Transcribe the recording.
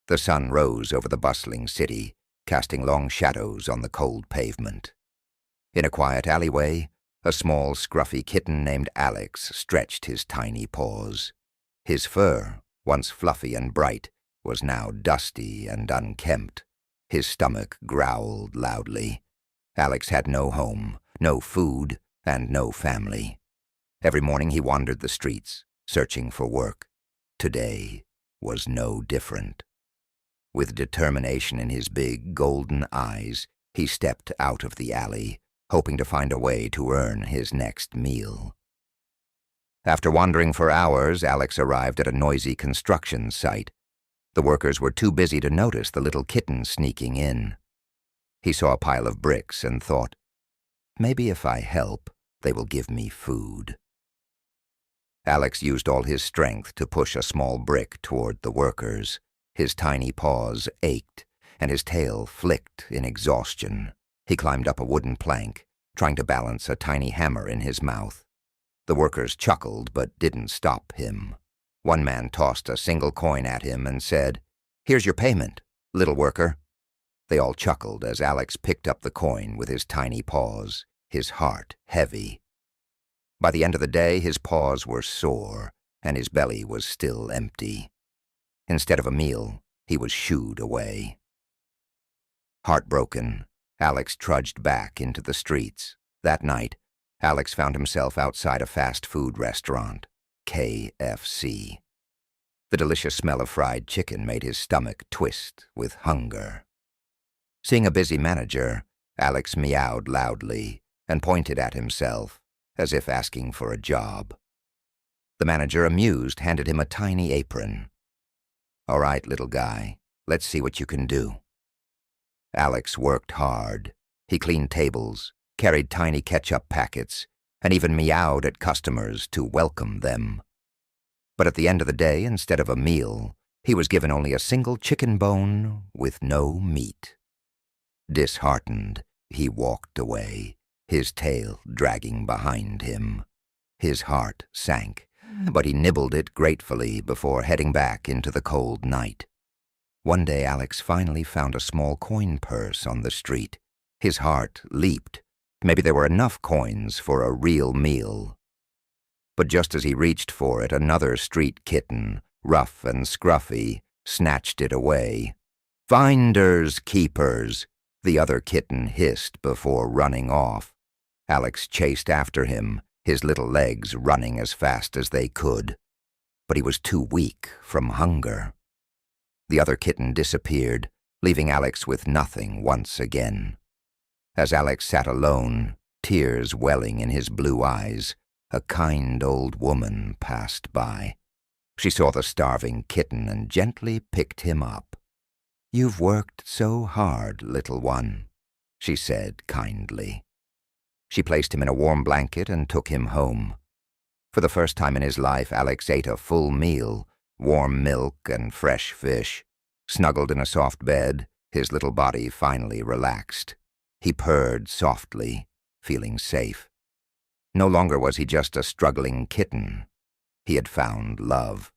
The sun rose over the bustling city, casting long shadows on the cold pavement. In a quiet alleyway, a small, scruffy kitten named Alex stretched his tiny paws. His fur, once fluffy and bright, was now dusty and unkempt. His stomach growled loudly. Alex had no home, no food, and no family. Every morning he wandered the streets, searching for work. Today was no different. With determination in his big, golden eyes, he stepped out of the alley, hoping to find a way to earn his next meal. After wandering for hours, Alex arrived at a noisy construction site. The workers were too busy to notice the little kitten sneaking in. He saw a pile of bricks and thought, maybe if I help, they will give me food. Alex used all his strength to push a small brick toward the workers. His tiny paws ached, and his tail flicked in exhaustion. He climbed up a wooden plank, trying to balance a tiny hammer in his mouth. The workers chuckled but didn't stop him. One man tossed a single coin at him and said, "Here's your payment, little worker." They all chuckled as Alex picked up the coin with his tiny paws, his heart heavy. By the end of the day, his paws were sore, and his belly was still empty. Instead of a meal, he was shooed away. Heartbroken, Alex trudged back into the streets. That night, Alex found himself outside a fast food restaurant, KFC. The delicious smell of fried chicken made his stomach twist with hunger. Seeing a busy manager, Alex meowed loudly and pointed at himself, as if asking for a job. The manager, amused, handed him a tiny apron. "All right, little guy, let's see what you can do." Alex worked hard. He cleaned tables, carried tiny ketchup packets, and even meowed at customers to welcome them. But at the end of the day, instead of a meal, he was given only a single chicken bone with no meat. Disheartened, he walked away, his tail dragging behind him. His heart sank, but he nibbled it gratefully before heading back into the cold night. One day Alex finally found a small coin purse on the street. His heart leaped. Maybe there were enough coins for a real meal. But just as he reached for it, another street kitten, rough and scruffy, snatched it away. "Finders keepers," the other kitten hissed before running off. Alex chased after him, his little legs running as fast as they could. But he was too weak from hunger. The other kitten disappeared, leaving Alex with nothing once again. As Alex sat alone, tears welling in his blue eyes, a kind old woman passed by. She saw the starving kitten and gently picked him up. "You've worked so hard, little one," she said kindly. She placed him in a warm blanket and took him home. For the first time in his life, Alex ate a full meal, warm milk and fresh fish. Snuggled in a soft bed, his little body finally relaxed. He purred softly, feeling safe. No longer was he just a struggling kitten. He had found love.